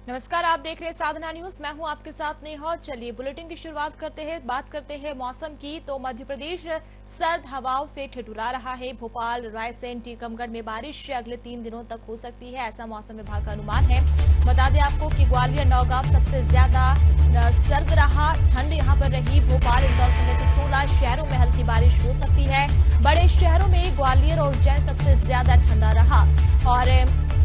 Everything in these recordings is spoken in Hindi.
नमस्कार, आप देख रहे हैं साधना न्यूज। मैं हूं आपके साथ नेहा। चलिए बुलेटिन की शुरुआत करते हैं। बात करते हैं मौसम की। तो मध्य प्रदेश सर्द हवाओं से ठिठुरा रहा है। भोपाल, रायसेन, टीकमगढ़ में बारिश अगले 3 दिनों तक हो सकती है, ऐसा मौसम विभाग का अनुमान है। बता दें आपको कि ग्वालियर, नौगांव सबसे ज्यादा सर्द रहा। ठंड यहां पर रही। भोपाल, इंदौर समेत 16 शहरों में हल्की बारिश हो सकती है। बड़े शहरों में ग्वालियर और उज्जैन सबसे ज्यादा ठंडा रहा। और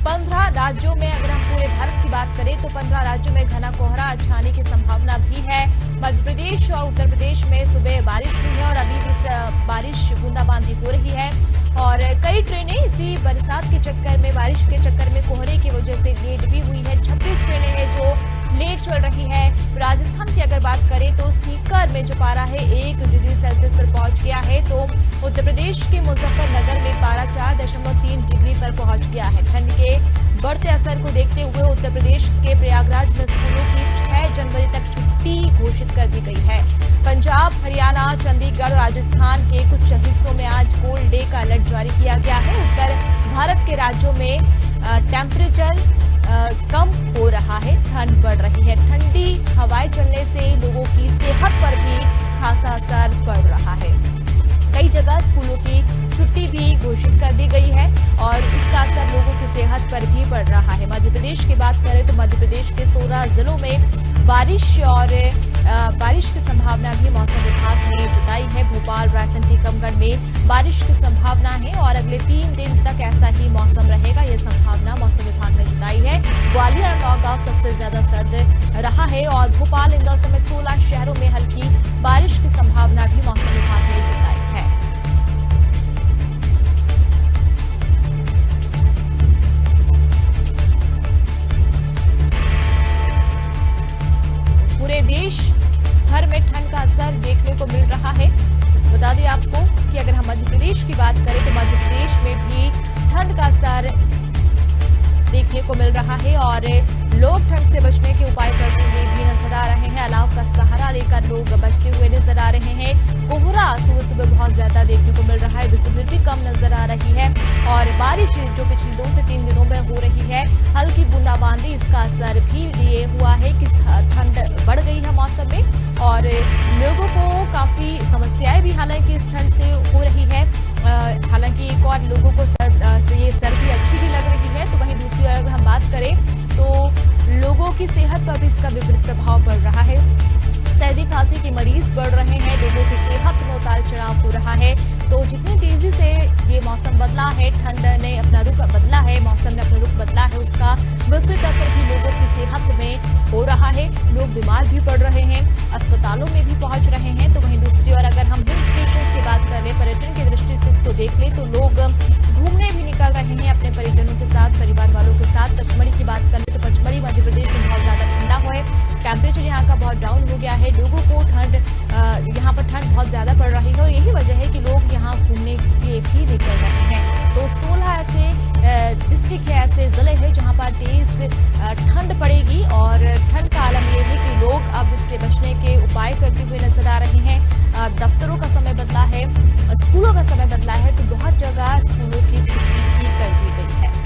15 राज्यों में अगर हम पूरे भारत की बात करें तो 15 राज्यों में घना कोहरा छाने की संभावना भी है। मध्य प्रदेश और उत्तर प्रदेश में सुबह बारिश हुई है और अभी भी बारिश बूंदाबांदी हो रही है। और कई ट्रेनें इसी बरसात के चक्कर में, बारिश के चक्कर में, कोहरे की वजह से लेट भी हुई है। 26 ट्रेनें हैं जो लेट चल रही है। राजस्थान की अगर बात करें तो सीकर में जो पारा है 1 डिग्री सेल्सियस पर पहुंच गया है। तो उत्तर प्रदेश के मुजफ्फरनगर में पारा 4.3 डिग्री पर पहुंच गया है। ठंड के बढ़ते असर को देखते हुए उत्तर प्रदेश के प्रयागराज में स्कूलों की 6 जनवरी तक छुट्टी घोषित कर दी गई है। पंजाब, हरियाणा, चंडीगढ़, राजस्थान के कुछ हिस्सों में आज कोल्ड डे का अलर्ट जारी किया गया है। उत्तर भारत के राज्यों में टेम्परेचर कम हो रहा है, ठंड बढ़ रही है। ठंडी हवाएं चलने से लोगों की सेहत पर भी खासा असर पड़ रहा है। कई जगह स्कूलों की छुट्टी भी घोषित कर दी गई है और इसका असर लोगों की सेहत पर भी पड़ रहा है। मध्य प्रदेश की बात करें तो मध्य प्रदेश के 16 जिलों में बारिश और बारिश की संभावना भी मौसम विभाग ने जताई है। भोपाल, रायसेन, टीकमगढ़ में बारिश की संभावना है और अगले 3 दिन तक ऐसा ही मौसम रहेगा, ये संभावना मौसम विभाग ने जताई है। ग्वालियर और नौगांव सबसे ज्यादा सर्द रहा है और भोपाल, इंदौर समेत 16 शहरों में हल्की बारिश की संभावना भी मौसम विभाग ने जताई है। पूरे देश भर में ठंड का असर देखने को मिल रहा है। बता दें आपको कि अगर हम मध्य प्रदेश की बात करें तो मध्य प्रदेश में भी ठंड का असर देखने को मिल रहा है और लोग ठंड से बचने के उपाय करते हुए भी नजर आ रहे हैं। अलाव का सहारा लेकर लोग बचते हुए नजर आ रहे हैं। कोहरा सुबह सुबह बहुत ज्यादा देखने को मिल रहा है, विजिबिलिटी कम नजर आ रही है और बारिश जो पिछले 2 से 3 दिनों में हो रही है, हल्की बूंदाबांदी, इसका असर भी ये हुआ है कि ठंड बढ़ गई है मौसम में और लोगों को काफी समस्याएं भी हालांकि इस ठंड से हो रही है। हालांकि एक और लोगों को ये सर्दी अच्छी भी लग रही है, तो वहीं दूसरी ओर अगर हम बात करें तो लोगों की सेहत पर भी इसका विपरीत प्रभाव पड़ रहा है। सर्दी खांसी के मरीज बढ़ रहे हैं, लोगों की सेहत में उतार चढ़ाव हो रहा है। तो जितनी तेजी से ये मौसम बदला है, ठंड ने अपना रुख बदला है, मौसम ने अपना रुख बदला है, उसका विपरीत असर भी लोगों की सेहत में हो रहा है। लोग बीमार भी पड़ रहे हैं, अस्पतालों में भी पहुंच रहे हैं। तो वहीं दूसरी ओर अगर हम हिल स्टेशन की बात कर ले, पर्यटन की दृष्टि से इसको देख ले तो लोग घूमने भी निकल रहे हैं अपने परिजनों के साथ, परिवार वालों के साथ। पचमढ़ी की बात कर ले तो पचमढ़ी मध्य प्रदेश में बहुत ज्यादा ठंडा हुआ है, टेम्परेचर यहाँ का बहुत डाउन हो गया है। लोगों को यहाँ पर ठंड बहुत ज्यादा पड़ रही है और यही वजह है कि लोग यहाँ घूमने के लिए भी निकल रहे हैं। तो 16 ऐसे डिस्ट्रिक्ट है, ऐसे जिले हैं जहाँ पर तेज ठंड पड़ेगी और ठंड का आलम यह है कि लोग अब इससे बचने के उपाय करते हुए नजर आ रहे हैं। दफ्तरों का समय बदला है, स्कूलों का समय बदला है, तो बहुत जगह स्कूलों की छुट्टी भी कर दी गई है।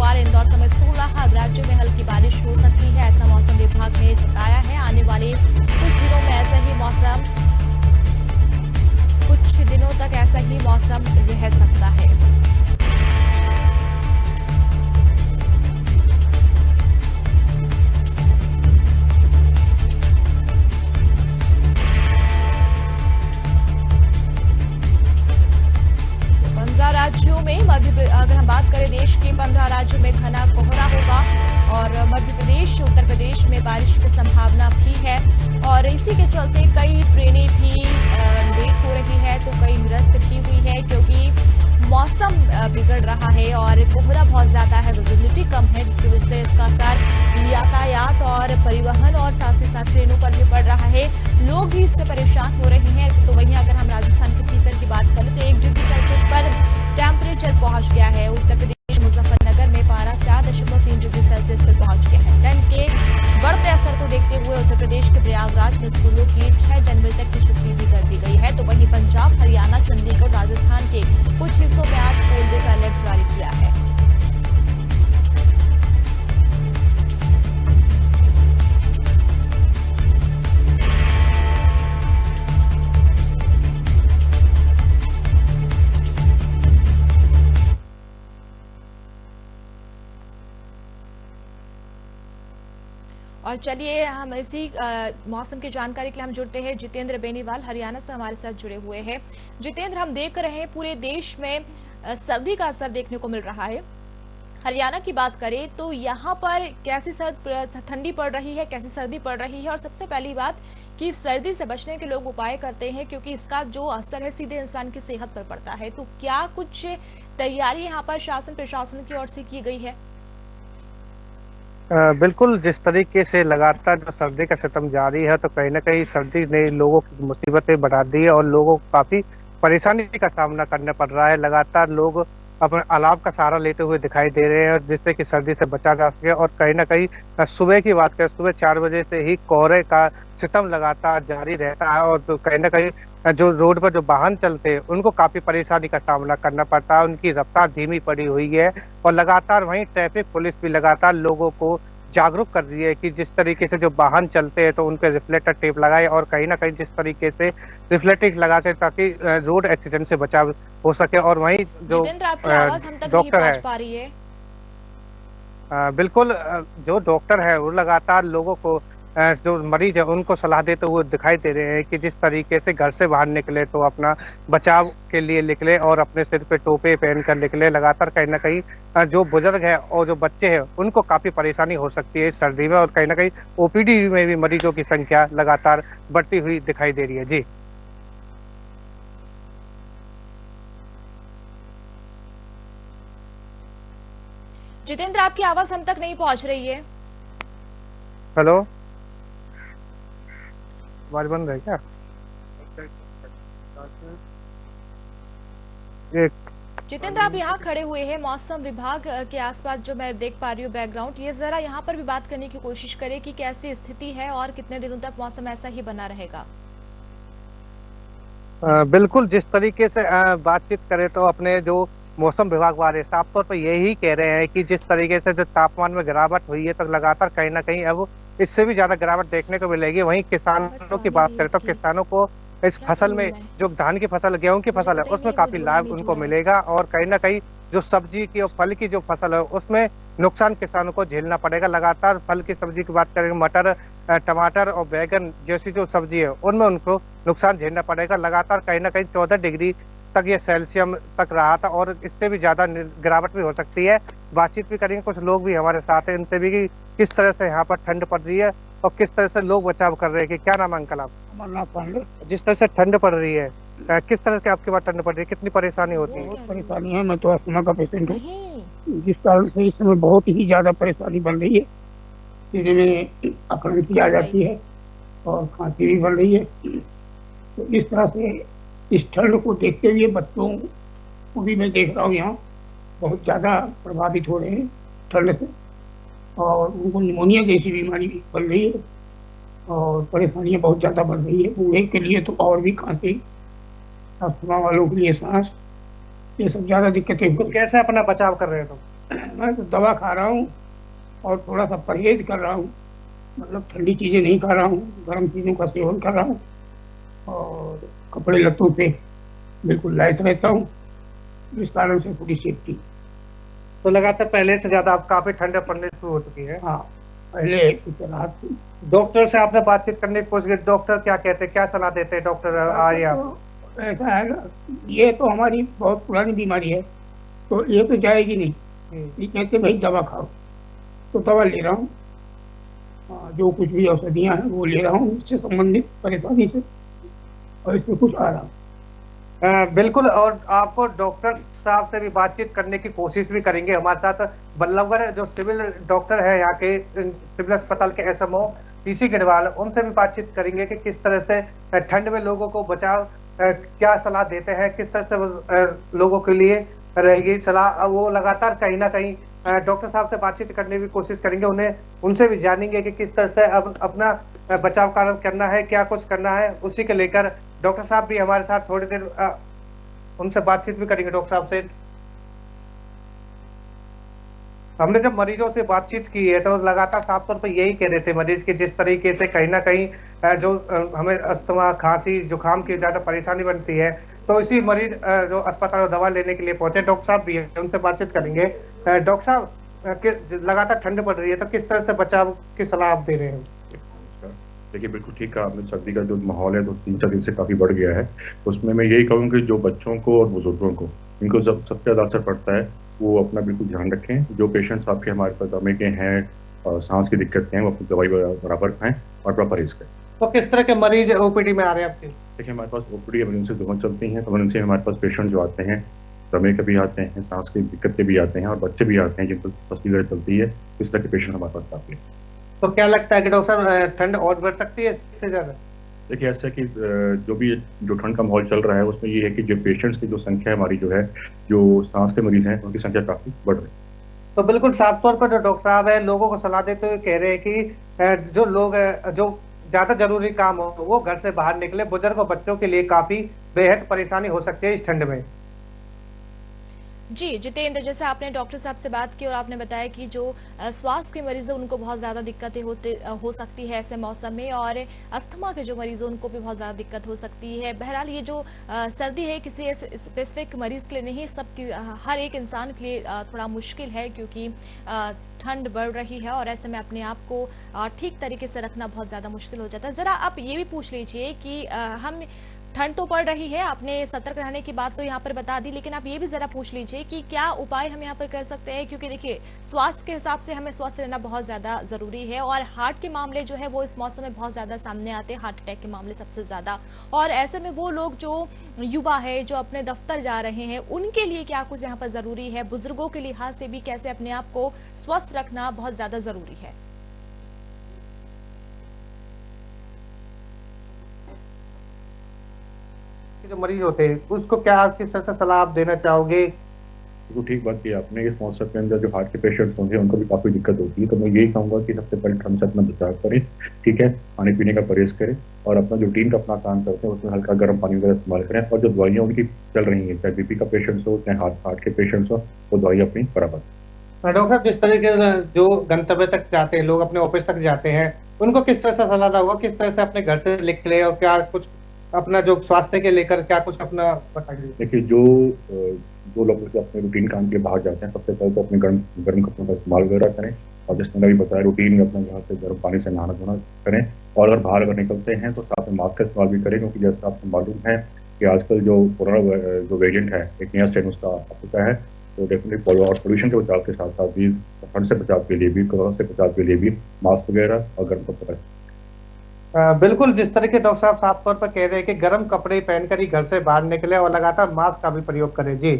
भोपाल, इंदौर समेत 16 राज्यों में हल्की बारिश हो सकती है, ऐसा मौसम विभाग ने बताया है। आने वाले कुछ दिनों में ऐसा ही मौसम रह सकता है। राज्यों में अगर हम बात करें देश के 15 राज्यों में घना कोहरा होगा और मध्य प्रदेश, उत्तर प्रदेश में बारिश की संभावना भी है और इसी के चलते कई ट्रेनें भी लेट हो रही है तो कई निरस्त भी हुई है क्योंकि मौसम बिगड़ रहा है और कोहरा बहुत ज्यादा है, विजिबिलिटी कम है, जिसकी वजह से इसका असर यातायात और परिवहन और साथ ही साथ ट्रेनों पर भी पड़ रहा है। लोग भी इससे परेशान हो रहे हैं। तो वहीं अगर हम राजस्थान के सीकर की बात करें तो 1 डिग्री सेल्सियस पर टेम्परेचर पहुंच गया है। उत्तर प्रदेश मुजफ्फरनगर में पारा 4.3 डिग्री सेल्सियस पर पहुंच गया है। ठंड के बढ़ते असर को देखते हुए उत्तर प्रदेश के प्रयागराज में स्कूलों की 6 जनवरी तक की छुट्टी भी कर दी गई है। तो वहीं पंजाब, हरियाणा, चंडीगढ़, राजस्थान के कुछ हिस्सों में आज कोल्ड डे का अलर्ट जारी किया है। और चलिए हम इसी मौसम की जानकारी के लिए हम जुड़ते हैं जितेंद्र बेनीवाल हरियाणा से हमारे साथ जुड़े हुए हैं। जितेंद्र, हम देख रहे हैं पूरे देश में सर्दी का असर देखने को मिल रहा है। हरियाणा की बात करें तो यहाँ पर कैसी ठंडी पड़ रही है, कैसी सर्दी पड़ रही है और सबसे पहली बात कि सर्दी से बचने के लोग उपाय करते हैं क्योंकि इसका जो असर है सीधे इंसान की सेहत पर पड़ता है। तो क्या कुछ तैयारी यहाँ पर शासन प्रशासन की ओर से की गई है? बिल्कुल, जिस तरीके से लगातार जो सर्दी का सितम जारी है तो कहीं ना कहीं सर्दी ने लोगों की मुसीबतें बढ़ा दी है और लोगों को काफी परेशानी का सामना करना पड़ रहा है। लगातार लोग अपने अलाव का सहारा लेते हुए दिखाई दे रहे हैं जिससे कि सर्दी से बचा जा सके। और कहीं ना कहीं सुबह की बात करें, सुबह 4 बजे से ही कोहरे का सितम लगातार जारी रहता है और तो कहीं ना कहीं जो रोड पर जो वाहन चलते हैं उनको काफी परेशानी का सामना करना पड़ता है। उनकी रफ्तार धीमी पड़ी हुई है और लगातार वहीं ट्रैफिक पुलिस भी लगातार लोगों को जागरूक कर रही है कि जिस तरीके से जो वाहन चलते हैं तो उन पे रिफ्लेक्टर टेप लगाए और कहीं ना कहीं जिस तरीके से रिफ्लेक्टर लगा के ताकि रोड एक्सीडेंट से बचाव हो सके। और वहीं जो डॉक्टर है, बिल्कुल, जो डॉक्टर है वो लगातार लोगों को जो मरीज है उनको सलाह देते हुए दिखाई दे रहे हैं कि जिस तरीके से घर से बाहर निकले तो अपना बचाव के लिए निकले और अपने सिर पे टोपे पहन कर निकले। लगातार कहीं ना कहीं जो बुजुर्ग है और जो बच्चे हैं उनको काफी परेशानी हो सकती है इस सर्दी में और कहीं ना कहीं ओपीडी में भी मरीजों की संख्या लगातार बढ़ती हुई दिखाई दे रही है। जी जितेंद्र, आपकी आवाज हम तक नहीं पहुंच रही है। हेलो, आवाज बंद है क्या? जितेंद्र, आप यहाँ खड़े हुए हैं मौसम विभाग के आसपास, जो मैं देख पा रही हूँ बैकग्राउंड, ये जरा यहाँ पर भी बात करने की कोशिश करें कि कैसी स्थिति है और कितने दिनों तक मौसम ऐसा ही बना रहेगा। बिल्कुल, जिस तरीके से बातचीत करें तो अपने जो मौसम विभाग वाले साफ तौर पर यही कह रहे हैं कि जिस तरीके से जो तापमान में गिरावट हुई है तो लगातार कहीं ना कहीं अब इससे भी ज्यादा गिरावट देखने को मिलेगी। वहीं किसानों की बात करें तो किसानों को इस फसल में जो धान की फसल, गेहूं की फसल है उसमें काफी लाभ उनको मिलेगा और कहीं ना कहीं जो सब्जी की और फल की जो फसल है उसमें नुकसान किसानों को झेलना पड़ेगा। लगातार फल की सब्जी की बात करें, मटर, टमाटर और बैगन जैसी जो सब्जी है उनमें उनको नुकसान झेलना पड़ेगा। लगातार कहीं ना कहीं 14 डिग्री तक ये सेल्सियम तक रहा था और इससे भी ज्यादा गिरावट भी हो सकती है। बातचीत भी करेंगे, कुछ लोग भी हमारे साथ हैं, इनसे भी कि किस तरह से यहाँ पर ठंड पड़ रही है और किस तरह से लोग बचाव कर रहे हैं। कि क्या नाम है अंकल आप? अमरनाथ पांडे। जिस तरह से ठंड पड़ रही है, किस तरह से आपके पास ठंड पड़ रही है, कितनी परेशानी होती है? बहुत परेशानी है, मैं तो अस्थमा का पेशेंट हूँ जिस कारण से इस समय बहुत ही ज्यादा परेशानी बन रही है। सीने में अकड़न आ जाती है और खांसी भी बढ़ रही है। तो इस तरह से इस ठंड को देखते हुए बच्चों को भी मैं देख रहा हूँ यहाँ बहुत ज़्यादा प्रभावित हो रहे हैं ठंड से और उनको निमोनिया जैसी बीमारी भी बढ़ रही है और परेशानियाँ बहुत ज़्यादा बढ़ रही है। बूढ़े के लिए तो और भी खांसी, अस्थमा वालों के लिए सांस, ये सब ज़्यादा दिक्कतें। तो कैसे अपना बचाव कर रहे हो तुम? मैं तो दवा खा रहा हूँ और थोड़ा सा परहेज कर रहा हूँ, मतलब ठंडी चीज़ें नहीं खा रहा हूँ, गर्म चीज़ों का सेवन कर रहा हूँ और कपड़े लत्तों से बिल्कुल लैस रहता हूँ, जिस कारण से थोड़ी सेफ्टी। तो लगातार पहले से ज्यादा अब काफी ठंड पड़ने शुरू हो चुकी है। हाँ, पहले कुछ राहत थी। डॉक्टर से आपने बातचीत करने की कोशिश की, डॉक्टर क्या कहते हैं, क्या सलाह देते हैं डॉक्टर आज आप? तो ऐसा है ना, ये तो हमारी बहुत पुरानी बीमारी है, तो ये तो जाएगी नहीं। ये कहते भाई दवा खाओ, तो दवा ले रहा हूँ। जो कुछ भी औषधियाँ हैं वो ले रहा हूँ इससे संबंधित परेशानी से, और इससे कुछ आ रहा हूँ। बिल्कुल, और आपको डॉक्टर साहब से भी बातचीत करने की कोशिश भी करेंगे। हमारे साथ बल्लभगढ़ जो सिविल डॉक्टर है, यहाँ के सिविल अस्पताल के एसएमओ पीसी गिरवाल, उनसे भी बातचीत करेंगे कि किस तरह से ठंड में लोगों को बचाव, क्या सलाह देते हैं, किस तरह से लोगों के लिए रहेगी सलाह। वो लगातार कहीं ना कहीं डॉक्टर साहब से बातचीत करने की कोशिश करेंगे, उन्हें उनसे भी जानेंगे कि किस तरह से अब अपना बचाव कार्य करना है, क्या कुछ करना है, उसी के लेकर डॉक्टर साहब भी हमारे साथ थोड़ी देर उनसे बातचीत भी करेंगे। डॉक्टर साहब से हमने जब मरीजों से बातचीत की है तो लगातार साफ तौर पर यही कह रहे थे मरीज कि जिस तरीके से कहीं ना कहीं जो हमें अस्थमा, खांसी, जुकाम की ज्यादा परेशानी बनती है, तो इसी मरीज जो अस्पताल में दवा लेने के लिए पहुंचे। डॉक्टर साहब भी है, उनसे बातचीत करेंगे। डॉक्टर साहब, लगातार ठंड पड़ रही है तो किस तरह से बचाव की सलाह आप दे रहे हैं? देखिए, बिल्कुल ठीक कहा आपने। सर्दी का जो माहौल है तो 3-4 दिन से काफ़ी बढ़ गया है। उसमें मैं यही कहूँ कि जो बच्चों को और बुजुर्गों को, इनको जब सबसे ज़्यादा असर पड़ता है, वो अपना बिल्कुल ध्यान रखें। जो पेशेंट्स आपके हमारे पास दमे के हैं, सांस की दिक्कतें हैं, वो अपनी दवाई बराबर खाएं और अपना परहेज करें। तो किस तरह के मरीज ओपीडी में आ रहे हैं आपके? देखिए, हमारे पास ओपीडी इमरजेंसी दोनों चलती हैं। इमरजेंसी में हमारे पास पेशेंट जो आते हैं, दमे के भी आते हैं, सांस की दिक्कत के भी आते हैं, और बच्चे भी आते हैं जिनको फसली वगैरह चलती है। इस तरह के पेशेंट हमारे पास आते हैं। तो क्या लगता है कि डॉक्टर साहब ठंड और बढ़ सकती है इससे ज्यादा? देखिए, ऐसा कि जो ठंड का माहौल चल रहा है उसमें ये है कि जो पेशेंट्स की जो संख्या हमारी जो है, जो सांस के मरीज हैं, उनकी संख्या काफी बढ़ रही है। तो बिल्कुल साफ तौर पर जो डॉक्टर साहब है लोगों को सलाह देते हुए कह रहे हैं कि जो लोग जो ज्यादा जरूरी काम हो वो घर से बाहर निकले। बुजुर्ग और बच्चों के लिए काफी बेहद परेशानी हो सकती है इस ठंड में। जी जितेंद्र, जैसे आपने डॉक्टर साहब से बात की और आपने बताया कि जो स्वास्थ्य के मरीज हैं उनको बहुत ज़्यादा दिक्कतें हो सकती है ऐसे मौसम में, और अस्थमा के जो मरीज हैं उनको भी बहुत ज़्यादा दिक्कत हो सकती है। बहरहाल ये जो सर्दी है किसी स्पेसिफिक मरीज के लिए नहीं, सबकी हर एक इंसान के लिए थोड़ा मुश्किल है, क्योंकि ठंड बढ़ रही है और ऐसे में अपने आप को ठीक तरीके से रखना बहुत ज़्यादा मुश्किल हो जाता है। ज़रा आप ये भी पूछ लीजिए कि हम ठंड तो पड़ रही है, आपने सतर्क रहने की बात तो यहाँ पर बता दी, लेकिन आप ये भी जरा पूछ लीजिए कि क्या उपाय हम यहाँ पर कर सकते हैं, क्योंकि देखिए स्वास्थ्य के हिसाब से हमें स्वस्थ रहना बहुत ज्यादा जरूरी है, और हार्ट के मामले जो है वो इस मौसम में बहुत ज्यादा सामने आते हैं, हार्ट अटैक के मामले सबसे ज्यादा। और ऐसे में वो लोग जो युवा है, जो अपने दफ्तर जा रहे हैं, उनके लिए क्या कुछ यहाँ पर जरूरी है, बुजुर्गों के लिहाज से भी कैसे अपने आप को स्वस्थ रखना बहुत ज्यादा जरूरी है। जो मरीज होते हैं उसको क्या आप किस तरह से सलाह आप देना चाहोगे? तो ठीक बात की आपने। इस मौसम के अंदर जो हार्ट के पेशेंट्स होंगे उनको भी काफ़ी दिक्कत होती है, तो मैं यही कहूँगा कि सबसे पहले ठंड से अपना बचाव करें, ठीक है, पानी पीने का परहेज करें, और अपना जो रूटीन का अपना काम करते हैं उसमें हल्का गर्म पानी वगैरह इस्तेमाल करें, और जो दवाइयाँ उनकी चल रही हैं, चाहे बीपी का पेशेंट्स हो चाहे हार्ट के पेशेंट्स हो, वो दवाई अपनी बराबर। डॉक्टर साहब, जिस तरीके से जो गंतव्य तक जाते हैं लोग, अपने ऑफिस तक जाते हैं, उनको किस तरह से सलाह होगा, किस तरह से अपने घर से लिख ले, और क्या कुछ अपना जो स्वास्थ्य के लेकर क्या कुछ अपना बताइए? देखिए, जो लोग अपने रूटीन काम के लिए बाहर जाते हैं, सबसे पहले तो अपने गर्म कपड़ों का इस्तेमाल वगैरह करें, और जिसने भी बताया रूटीन में अपना यहाँ से गर्म पानी से नहाना धोना करें, और अगर बाहर अगर निकलते हैं तो साथ में मास्क का इस्तेमाल भी करें, क्योंकि जैसा आपको मालूम है कि आजकल जो कोरोना जो वेरिएंट है, एक नया स्ट्रेन उसका आ चुका है, तो डेफिनेटली और पोल्यूशन के बचाव के साथ साथ भी ठंड से बचाव के लिए भी, कोरोना से बचाव के लिए भी मास्क वगैरह और गर्म कपड़े। बिल्कुल, जिस तरह के डॉक्टर साहब साफ तौर पर कह रहे हैं कि गर्म कपड़े पहनकर ही घर से बाहर निकले और लगातार मास्क का भी प्रयोग करें। जी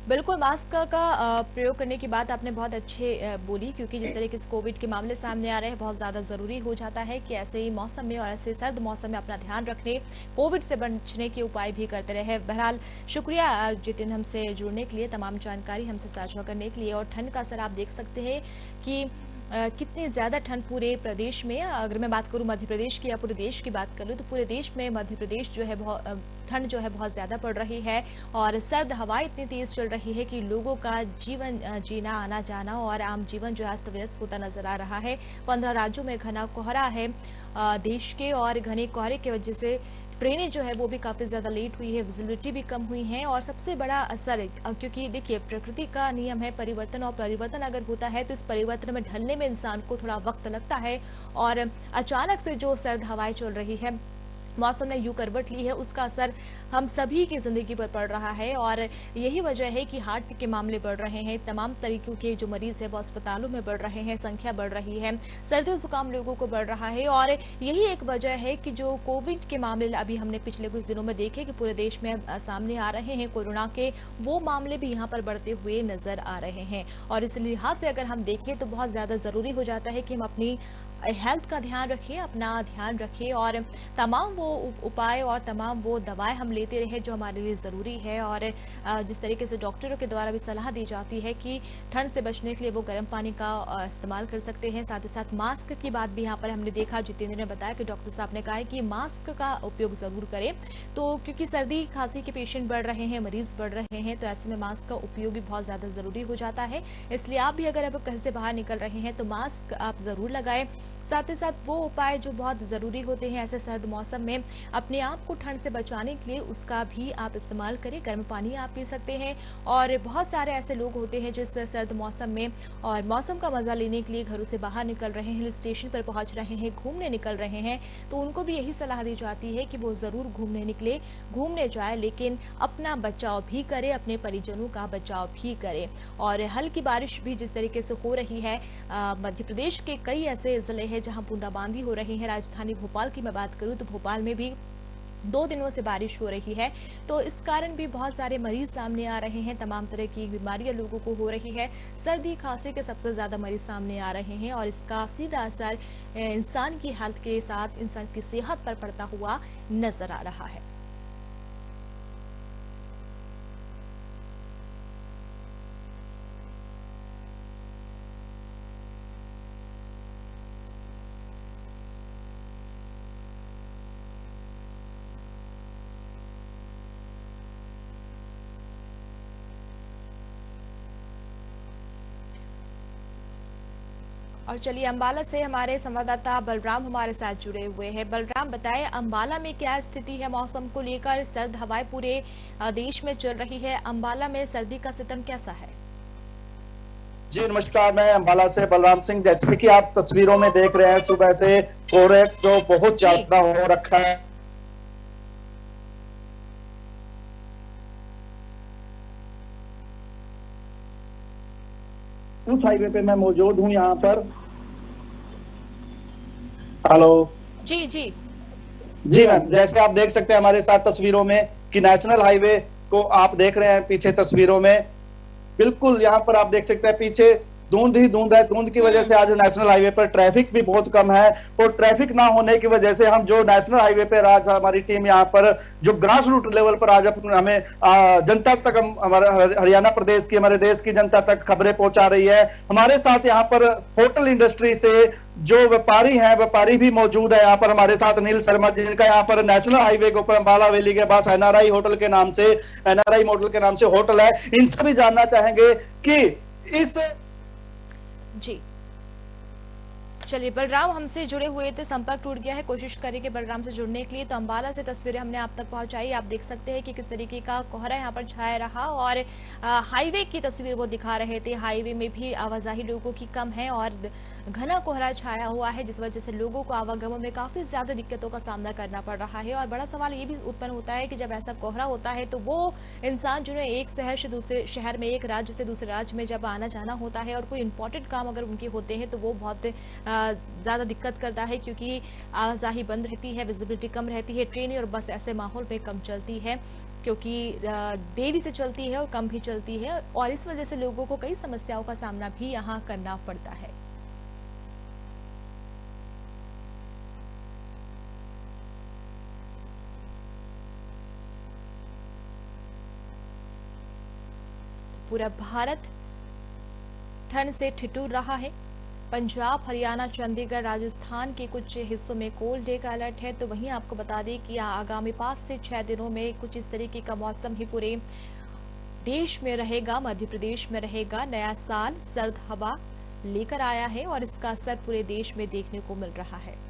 बिल्कुल, मास्क का प्रयोग करने की बात आपने बहुत अच्छे बोली, क्योंकि जिस तरीके से कोविड के मामले सामने आ रहे हैं, बहुत ज़्यादा ज़रूरी हो जाता है कि ऐसे ही मौसम में और ऐसे सर्द मौसम में अपना ध्यान रखने, कोविड से बचने के उपाय भी करते रहे। बहरहाल शुक्रिया जितिन हमसे जुड़ने के लिए, तमाम जानकारी हमसे साझा करने के लिए। और ठंड का असर आप देख सकते हैं कि कितनी ज़्यादा ठंड पूरे प्रदेश में, अगर मैं बात करूं मध्य प्रदेश की या पूरे देश की बात करूं, तो पूरे देश में मध्य प्रदेश जो है बहुत ठंड जो है बहुत ज्यादा पड़ रही है और सर्द हवाएं इतनी तेज चल रही है कि लोगों का जीवन जीना, आना जाना और आम जीवन जो है अस्त व्यस्त होता नजर आ रहा है। 15 राज्यों में घना कोहरा है देश के, और घने कोहरे की वजह से ट्रेनें जो है वो भी काफी ज्यादा लेट हुई है, विजिबिलिटी भी कम हुई है। और सबसे बड़ा असर, क्योंकि देखिए प्रकृति का नियम है परिवर्तन, और परिवर्तन अगर होता है तो इस परिवर्तन में ढलने में इंसान को थोड़ा वक्त लगता है। और अचानक से जो सर्द हवाएं चल रही है, मौसम ने यूं करवट ली है, उसका असर हम सभी की जिंदगी पर पड़ रहा है। और यही वजह है कि हार्ट के मामले बढ़ रहे हैं, तमाम तरीकों के जो मरीज है वो अस्पतालों में बढ़ रहे हैं, संख्या बढ़ रही है, सर्दी जुकाम लोगों को बढ़ रहा है। और यही एक वजह है कि जो कोविड के मामले अभी हमने पिछले कुछ दिनों में देखे कि पूरे देश में सामने आ रहे हैं कोरोना के, वो मामले भी यहाँ पर बढ़ते हुए नजर आ रहे हैं। और इस लिहाज से अगर हम देखें तो बहुत ज्यादा जरूरी हो जाता है कि हम अपनी हेल्थ का ध्यान रखें, अपना ध्यान रखें और तमाम वो उपाय और तमाम वो दवाएं हम लेते रहे जो हमारे लिए ज़रूरी है। और जिस तरीके से डॉक्टरों के द्वारा भी सलाह दी जाती है कि ठंड से बचने के लिए वो गर्म पानी का इस्तेमाल कर सकते हैं। साथ ही साथ मास्क की बात भी यहाँ पर हमने देखा, जितेंद्र ने बताया कि डॉक्टर साहब ने कहा है कि मास्क का उपयोग ज़रूर करें, तो क्योंकि सर्दी खांसी के पेशेंट बढ़ रहे हैं, मरीज बढ़ रहे हैं, तो ऐसे में मास्क का उपयोग भी बहुत ज़्यादा ज़रूरी हो जाता है। इसलिए आप भी अगर अब घर से बाहर निकल रहे हैं तो मास्क आप ज़रूर लगाएं। साथ ही साथ वो उपाय जो बहुत ज़रूरी होते हैं ऐसे सर्द मौसम में अपने आप को ठंड से बचाने के लिए, उसका भी आप इस्तेमाल करें। गर्म पानी आप पी सकते हैं। और बहुत सारे ऐसे लोग होते हैं जिस सर्द मौसम में और मौसम का मज़ा लेने के लिए घरों से बाहर निकल रहे हैं, हिल स्टेशन पर पहुंच रहे हैं, घूमने निकल रहे हैं, तो उनको भी यही सलाह दी जाती है कि वो ज़रूर घूमने निकले, घूमने जाए, लेकिन अपना बचाव भी करे, अपने परिजनों का बचाव भी करे। और हल्की बारिश भी जिस तरीके से हो रही है, मध्य प्रदेश के कई ऐसे जिले हैं जहां बूंदाबांदी हो रही है। राजधानी भोपाल की मैं बात करूं तो भोपाल में भी 2 दिनों से बारिश हो रही है, तो इस कारण भी बहुत सारे मरीज सामने आ रहे हैं, तमाम तरह की बीमारियां लोगों को हो रही है। सर्दी खांसी के सबसे ज्यादा मरीज सामने आ रहे हैं और इसका सीधा असर इंसान की हेल्थ के साथ इंसान की सेहत पर पड़ता हुआ नजर आ रहा है। और चलिए अंबाला से हमारे संवाददाता बलराम हमारे साथ जुड़े हुए हैं। बलराम, बताएं अंबाला में क्या स्थिति है मौसम को लेकर? सर्द हवाएं पूरे देश में चल रही है, अंबाला में सर्दी का सितम कैसा है? जी नमस्कार, मैं अंबाला से बलराम सिंह। जैसे कि आप तस्वीरों में देख रहे हैं, सुबह से कोहरे जो बहुत ज्यादा हो रखा है। उस हाईवे पे मैं मौजूद हूँ यहाँ पर। हेलो जी जी जी मैम, जैसे आप देख सकते हैं हमारे साथ तस्वीरों में कि नेशनल हाईवे को आप देख रहे हैं पीछे तस्वीरों में। बिल्कुल यहाँ पर आप देख सकते हैं पीछे धुंध ही धुंध है। धुंध की वजह से आज नेशनल हाईवे पर ट्रैफिक भी बहुत कम है, और ट्रैफिक ना होने की वजह से हम जो नेशनल हाईवे पर आज हमारी टीम यहाँ पर जो ग्रास रूट लेवल पर आज हमें जनता तक, हम हमारे हरियाणा प्रदेश की, हमारे देश की जनता तक खबरें पहुंचा रही है। हमारे साथ यहाँ पर होटल इंडस्ट्री से जो व्यापारी हैं, व्यापारी भी मौजूद है यहाँ पर हमारे साथ। अनिल शर्मा जी, जिनका यहाँ पर नेशनल हाईवे के ऊपर अंबाला वैली के पास एनआरआई होटल के नाम से, एनआरआई मॉडल के नाम से होटल है। इनसे भी जानना चाहेंगे कि इस जी। चलिए, बलराम हमसे जुड़े हुए थे, संपर्क टूट गया है, कोशिश करेंगे बलराम से जुड़ने के लिए। तो अंबाला से तस्वीरें हमने आप तक पहुंचाई, आप देख सकते हैं कि किस तरीके का कोहरा यहाँ पर छाया रहा और हाईवे की तस्वीर वो दिखा रहे थे। हाईवे में भी आवाजाही लोगों की कम है और घना कोहरा छाया हुआ है, जिस वजह से लोगों को आवागमन में काफी ज्यादा दिक्कतों का सामना करना पड़ रहा है। और बड़ा सवाल ये भी उत्पन्न होता है कि जब ऐसा कोहरा होता है तो वो इंसान जो है एक शहर से दूसरे शहर में, एक राज्य से दूसरे राज्य में जब आना जाना होता है और कोई इंपॉर्टेंट काम अगर उनके होते हैं तो वो बहुत ज्यादा दिक्कत करता है, क्योंकि आवाजाही बंद रहती है, विजिबिलिटी कम रहती है, ट्रेन और बस ऐसे माहौल में कम चलती है, क्योंकि देरी से चलती है और कम भी चलती है, और इस वजह से लोगों को कई समस्याओं का सामना भी यहाँ करना पड़ता है। पूरा भारत ठंड से ठिठुर रहा है। पंजाब, हरियाणा, चंडीगढ़, राजस्थान के कुछ हिस्सों में कोल्ड डे का अलर्ट है। तो वहीं आपको बता दें कि आगामी 5 से 6 दिनों में कुछ इस तरीके का मौसम ही पूरे देश में रहेगा, मध्य प्रदेश में रहेगा। नया साल सर्द हवा लेकर आया है और इसका असर पूरे देश में देखने को मिल रहा है।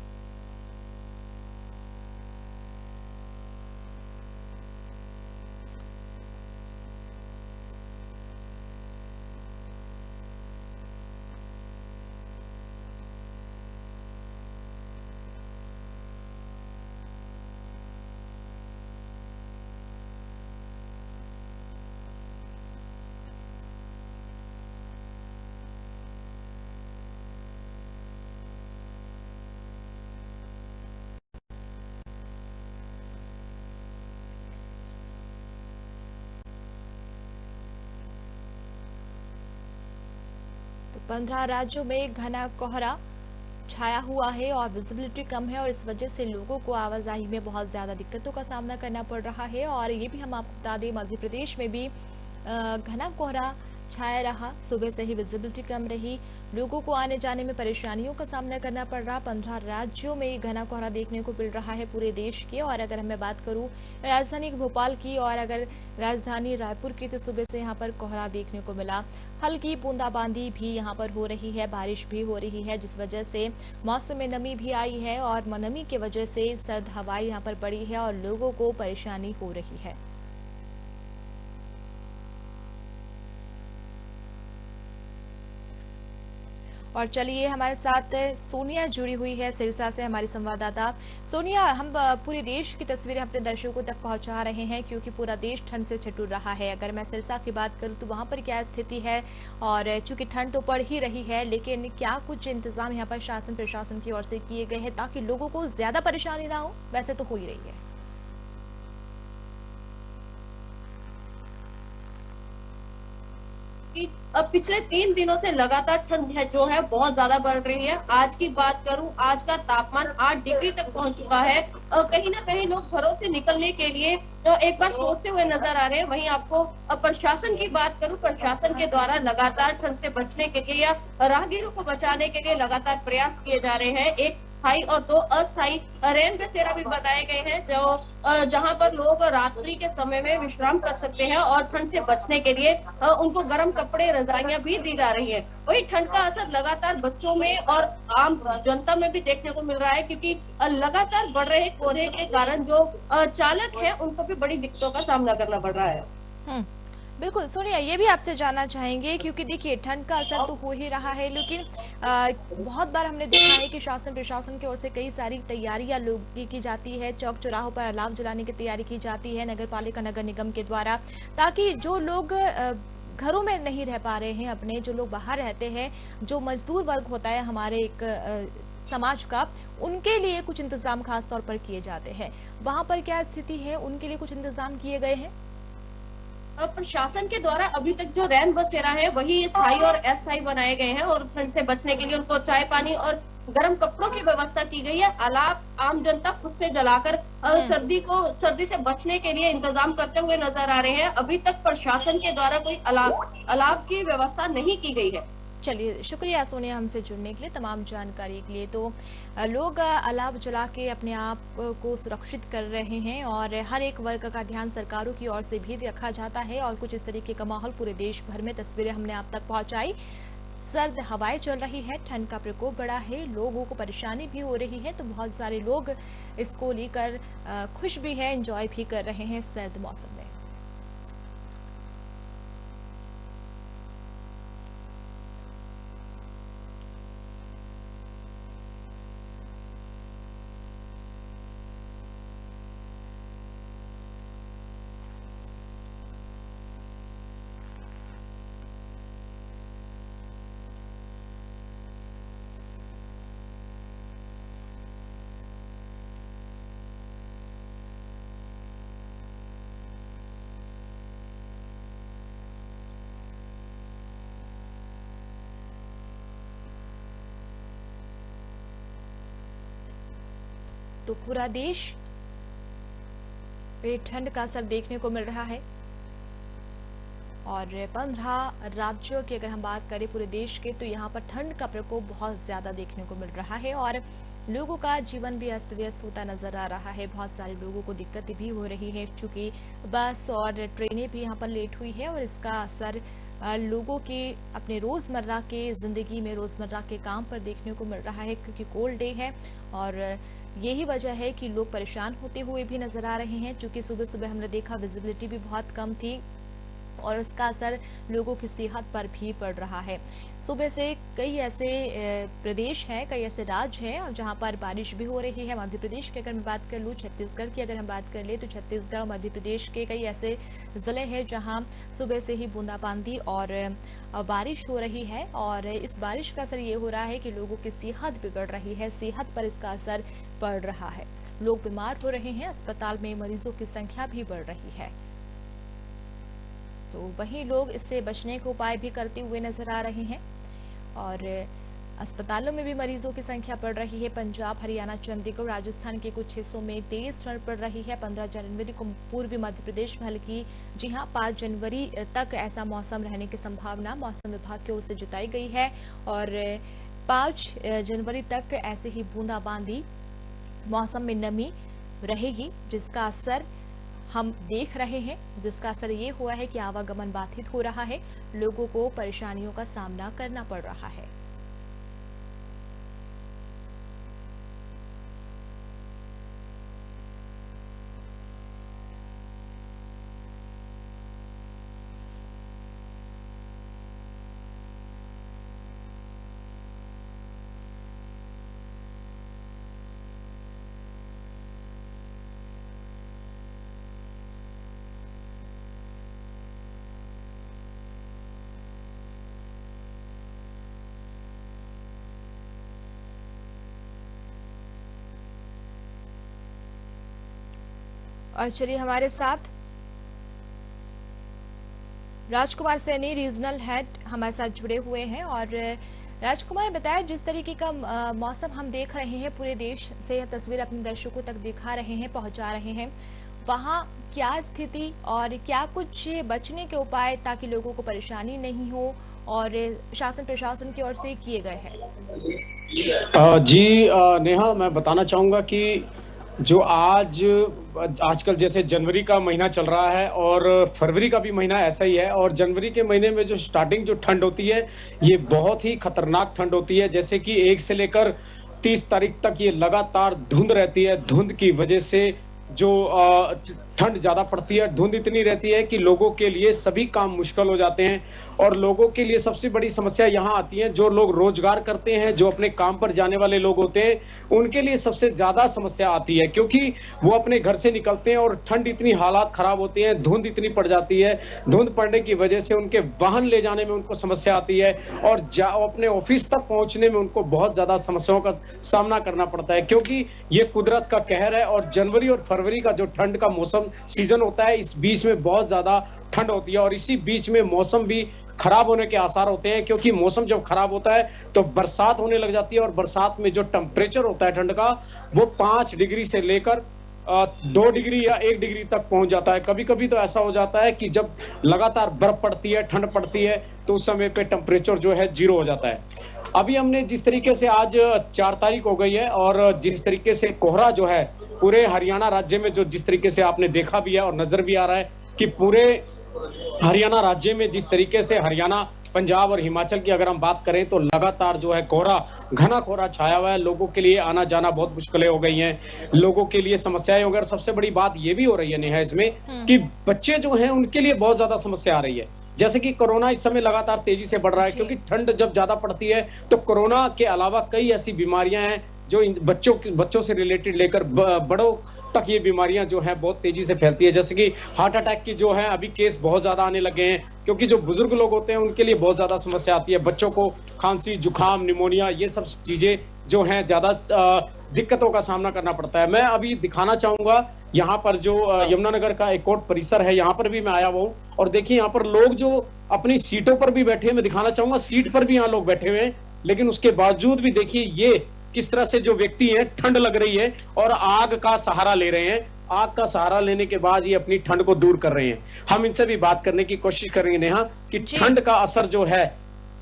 तो 15 राज्यों में घना कोहरा छाया हुआ है और विजिबिलिटी कम है और इस वजह से लोगों को आवाजाही में बहुत ज्यादा दिक्कतों का सामना करना पड़ रहा है। और ये भी हम आपको बता दें, मध्य प्रदेश में भी घना कोहरा छाया रहा, सुबह से ही विजिबिलिटी कम रही, लोगों को आने जाने में परेशानियों का सामना करना पड़ रहा। 15 राज्यों में घना कोहरा देखने को मिल रहा है पूरे देश के। और अगर मैं बात करूं राजधानी भोपाल की और अगर राजधानी रायपुर की, तो सुबह से यहां पर कोहरा देखने को मिला। हल्की बूंदाबांदी भी यहां पर हो रही है, बारिश भी हो रही है, जिस वजह से मौसम में नमी भी आई है और नमी की वजह से सर्द हवाएं यहां पर बढ़ी है और लोगों को परेशानी हो रही है। और चलिए, हमारे साथ सोनिया जुड़ी हुई है सिरसा से, हमारी संवाददाता। सोनिया, हम पूरे देश की तस्वीरें अपने दर्शकों तक पहुंचा रहे हैं क्योंकि पूरा देश ठंड से ठिठुर रहा है। अगर मैं सिरसा की बात करूं तो वहां पर क्या स्थिति है? और चूंकि ठंड तो पड़ ही रही है, लेकिन क्या कुछ इंतजाम यहाँ पर शासन प्रशासन की ओर से किए गए हैं ताकि लोगों को ज्यादा परेशानी ना हो? वैसे तो हो ही रही है। अब पिछले 3 दिनों से लगातार ठंड है जो है बहुत ज्यादा बढ़ रही है। आज की बात करूं, आज का तापमान 8 डिग्री तक पहुंच चुका है। कहीं ना कहीं लोग घरों से निकलने के लिए एक बार सोचते हुए नजर आ रहे हैं। वहीं आपको प्रशासन की बात करूं, प्रशासन के द्वारा लगातार ठंड से बचने के लिए या राहगीरों को बचाने के लिए लगातार प्रयास किए जा रहे हैं। एक स्थायी और 2 अस्थायी रेन बसेरा भी बनाए गए हैं जो जहां पर लोग रात्रि के समय में विश्राम कर सकते हैं और ठंड से बचने के लिए उनको गर्म कपड़े, रजाइयां भी दी जा रही है। वही ठंड का असर लगातार बच्चों में और आम जनता में भी देखने को मिल रहा है क्योंकि लगातार बढ़ रहे कोहरे के कारण जो चालक है उनको भी बड़ी दिक्कतों का सामना करना पड़ रहा है। बिल्कुल सोनिया, ये भी आपसे जानना चाहेंगे क्योंकि देखिए ठंड का असर तो हो ही रहा है, लेकिन बहुत बार हमने देखा है कि शासन प्रशासन की ओर से कई सारी तैयारियां लोग की जाती है। चौक चौराहों पर अलाव जलाने की तैयारी की जाती है नगर पालिका, नगर निगम के द्वारा, ताकि जो लोग घरों में नहीं रह पा रहे हैं अपने, जो लोग बाहर रहते हैं, जो मजदूर वर्ग होता है हमारे एक समाज का, उनके लिए कुछ इंतजाम खास तौर पर किए जाते हैं। वहां पर क्या स्थिति है? उनके लिए कुछ इंतजाम किए गए हैं? प्रशासन के द्वारा अभी तक जो रैन बसेरा है वही स्थायी और अस्थायी बनाए गए हैं और ठंड से बचने के लिए उनको चाय पानी और गर्म कपड़ों की व्यवस्था की गई है। अलाव आम जनता खुद से जलाकर सर्दी से बचने के लिए इंतजाम करते हुए नजर आ रहे हैं। अभी तक प्रशासन के द्वारा कोई अलाव की व्यवस्था नहीं की गई है। चलिए, शुक्रिया सोनिया हमसे जुड़ने के लिए, तमाम जानकारी के लिए। तो लोग अलाव जला के अपने आप को सुरक्षित कर रहे हैं और हर एक वर्ग का ध्यान सरकारों की ओर से भी रखा जाता है और कुछ इस तरीके का माहौल पूरे देश भर में तस्वीरें हमने आप तक पहुंचाई। सर्द हवाएं चल रही है, ठंड का प्रकोप बढ़ा है, लोगों को परेशानी भी हो रही है, तो बहुत सारे लोग इसको लेकर खुश भी है, एंजॉय भी कर रहे हैं सर्द मौसम में। तो पूरा देश पे ठंड का असर देखने को मिल रहा है। और 15 राज्यों की अगर हम बात करें पूरे देश के, तो यहाँ पर ठंड का प्रकोप बहुत ज्यादा देखने को मिल रहा है और लोगों का जीवन भी अस्त व्यस्त होता नजर आ रहा है। बहुत सारे लोगों को दिक्कत भी हो रही है, चूंकि बस और ट्रेनें भी यहाँ पर लेट हुई है और इसका असर लोगों के अपने रोजमर्रा के जिंदगी में, रोजमर्रा के काम पर देखने को मिल रहा है, क्योंकि कोल्ड डे है और यही वजह है कि लोग परेशान होते हुए भी नजर आ रहे हैं। चूंकि सुबह सुबह हमने देखा विजिबिलिटी भी बहुत कम थी और उसका असर लोगों की सेहत पर भी पड़ रहा है। सुबह से कई ऐसे प्रदेश हैं, कई ऐसे राज्य हैं जहां पर बारिश भी हो रही है। मध्य प्रदेश की अगर मैं बात कर लूं, छत्तीसगढ़ की अगर हम बात कर ले, तो छत्तीसगढ़ और मध्य प्रदेश के कई ऐसे जिले हैं जहां सुबह से ही बूंदाबांदी और बारिश हो रही है और इस बारिश का असर ये हो रहा है कि लोगों की सेहत बिगड़ रही है, सेहत पर इसका असर पड़ रहा है। लोग बीमार हो रहे हैं, अस्पताल में मरीजों की संख्या भी बढ़ रही है। तो वहीं लोग इससे बचने के उपाय भी करते हुए नजर आ रहे हैं और अस्पतालों में भी मरीजों की संख्या बढ़ रही है। पंजाब, हरियाणा, चंडीगढ़, राजस्थान के कुछ हिस्सों में तेज ठंड पड़ रही है। 15 जनवरी को पूर्वी मध्य प्रदेश में हल्की, जी हां, 5 जनवरी तक ऐसा मौसम रहने की संभावना मौसम विभाग की ओर से जताई गई है और 5 जनवरी तक ऐसे ही बूंदाबांदी, मौसम में नमी रहेगी, जिसका असर हम देख रहे हैं। जिसका असर ये हुआ है कि आवागमन बाधित हो रहा है, लोगों को परेशानियों का सामना करना पड़ रहा है। और चलिए हमारे साथ राजकुमार सैनी, रीजनल हेड, हमारे साथ जुड़े हुए हैं। और राजकुमार, बताया जिस तरीके का मौसम हम देख रहे हैं, पूरे देश से यह तस्वीर अपने दर्शकों तक दिखा रहे हैं, पहुंचा रहे हैं, वहां क्या स्थिति और क्या कुछ बचने के उपाय ताकि लोगों को परेशानी नहीं हो और शासन प्रशासन की ओर से किए गए हैं? जी नेहा, मैं बताना चाहूंगा कि जो आजकल जैसे जनवरी का महीना चल रहा है और फरवरी का भी महीना ऐसा ही है, और जनवरी के महीने में जो स्टार्टिंग जो ठंड होती है ये बहुत ही खतरनाक ठंड होती है। जैसे कि 1 से लेकर 30 तारीख तक ये लगातार धुंध रहती है। धुंध की वजह से जो ठंड ज्यादा पड़ती है, धुंध इतनी रहती है कि लोगों के लिए सभी काम मुश्किल हो जाते हैं। और लोगों के लिए सबसे बड़ी समस्या यहाँ आती है, जो लोग रोजगार करते हैं, जो अपने काम पर जाने वाले लोग होते हैं, उनके लिए सबसे ज्यादा समस्या आती है, क्योंकि वो अपने घर से निकलते हैं और ठंड इतनी हालात खराब होती है, धुंध इतनी पड़ जाती है। धुंध पड़ने की वजह से उनके वाहन ले जाने में उनको समस्या आती है और अपने ऑफिस तक पहुंचने में उनको बहुत ज्यादा समस्याओं का सामना करना पड़ता है, क्योंकि ये कुदरत का कहर है। और जनवरी और फरवरी का जो ठंड का मौसम सीजन होता है, इस बीच में बहुत ज्यादा ठंड होती है और इसी बीच में मौसम भी खराब होने के आसार होते हैं, क्योंकि मौसम जब खराब होता है तो बरसात होने लग जाती है और बरसात में जो टेम्परेचर होता है ठंड का, वो 5 डिग्री से लेकर 2 डिग्री या 1 डिग्री तक पहुंच जाता है। कभी कभी तो ऐसा हो जाता है कि जब लगातार बर्फ पड़ती है, ठंड पड़ती है, तो उस समय पे टेम्परेचर जो है 0 हो जाता है। अभी हमने जिस तरीके से आज 4 तारीख हो गई है और जिस तरीके से कोहरा जो है पूरे हरियाणा राज्य में, जो जिस तरीके से आपने देखा भी है और नजर भी आ रहा है कि पूरे हरियाणा राज्य में जिस तरीके से हरियाणा, पंजाब और हिमाचल की अगर हम बात करें तो लगातार जो है कोहरा, घना कोहरा छाया हुआ है। लोगों के लिए आना जाना बहुत मुश्किलें हो गई हैं, लोगों के लिए समस्याएं हो गई। और सबसे बड़ी बात ये भी हो रही है नेहा इसमें कि बच्चे जो हैं उनके लिए बहुत ज्यादा समस्या आ रही है। जैसे कि कोरोना इस समय लगातार तेजी से बढ़ रहा है, क्योंकि ठंड जब ज्यादा पड़ती है तो कोरोना के अलावा कई ऐसी बीमारियां हैं जो बच्चों से रिलेटेड लेकर बड़ों तक ये बीमारियां जो हैं बहुत तेजी से फैलती है। जैसे कि हार्ट अटैक की जो है अभी केस बहुत ज्यादा आने लगे हैं, क्योंकि जो बुजुर्ग लोग होते हैं उनके लिए बहुत ज्यादा समस्या आती है। बच्चों को खांसी, जुकाम, निमोनिया, ये सब चीजें जो हैं ज्यादा दिक्कतों का सामना करना पड़ता है। मैं अभी दिखाना चाहूंगा यहाँ पर जो यमुनानगर का एक कोर्ट परिसर है, यहाँ पर भी मैं आया हुआ हूँ और देखिए यहाँ पर लोग जो अपनी सीटों पर भी बैठे हैं, मैं दिखाना चाहूंगा सीट पर भी यहाँ लोग बैठे हुए हैं, लेकिन उसके बावजूद भी देखिए ये किस तरह से जो व्यक्ति हैं, ठंड लग रही है और आग का सहारा ले रहे हैं। आग का सहारा लेने के बाद ये अपनी ठंड को दूर कर रहे हैं। हम इनसे भी बात करने की कोशिश करेंगे नेहा कि ठंड का असर जो है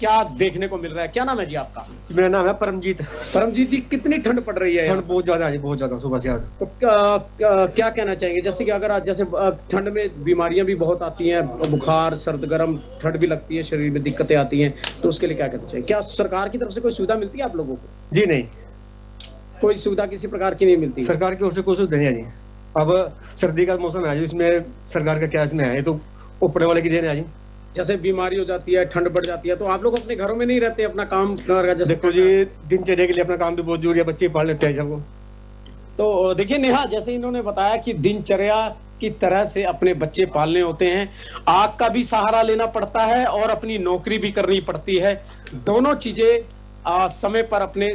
क्या देखने को मिल रहा है। क्या नाम है जी आपका? मेरा नाम है परमजीत। परमजीत जी, कितनी ठंड पड़ रही है? ठंड बहुत ज्यादा है जी, बहुत ज्यादा सुबह से आज। तो क्या कहना चाहेंगे, जैसे कि अगर आज जैसे ठंड में बीमारियां भी बहुत आती हैं, बुखार, सर्द गर्म, ठंड भी लगती है, शरीर में दिक्कतें आती हैं, तो उसके लिए क्या कहना चाहिए? क्या सरकार की तरफ से कोई सुविधा मिलती है आप लोगों को? जी नहीं, कोई सुविधा किसी प्रकार की नहीं मिलती? सरकार की ओर से कोई सुविधा नहीं है जी। अब सर्दी का मौसम है जी, इसमें सरकार का क्या इसमें है, ये तो ऊपर वाले की देन है जी। जैसे बीमारी हो जाती है, ठंड बढ़ जाती है, तो आप लोग अपने घरों में नहीं रहते, अपना काम जैसे देखो जी, दिनचर्या के लिए अपना काम भी बहुत जरूरी है, बच्चे पाल लेते हैं सबको। तो देखिए नेहा, जैसे इन्होंने बताया कि दिनचर्या की तरह से अपने बच्चे पालने होते हैं, आग का भी सहारा लेना पड़ता है और अपनी नौकरी भी करनी पड़ती है। दोनों चीजें समय पर अपने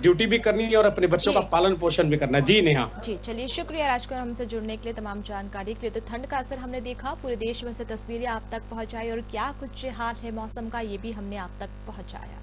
ड्यूटी भी करनी है और अपने बच्चों का पालन पोषण भी करना है। जी नेहा जी, चलिए शुक्रिया राजकुमार हमसे जुड़ने के लिए, तमाम जानकारी के लिए। तो ठंड का असर हमने देखा, पूरे देश में से तस्वीरें आप तक पहुंचाई और क्या कुछ हाल है मौसम का ये भी हमने आप तक पहुंचाया।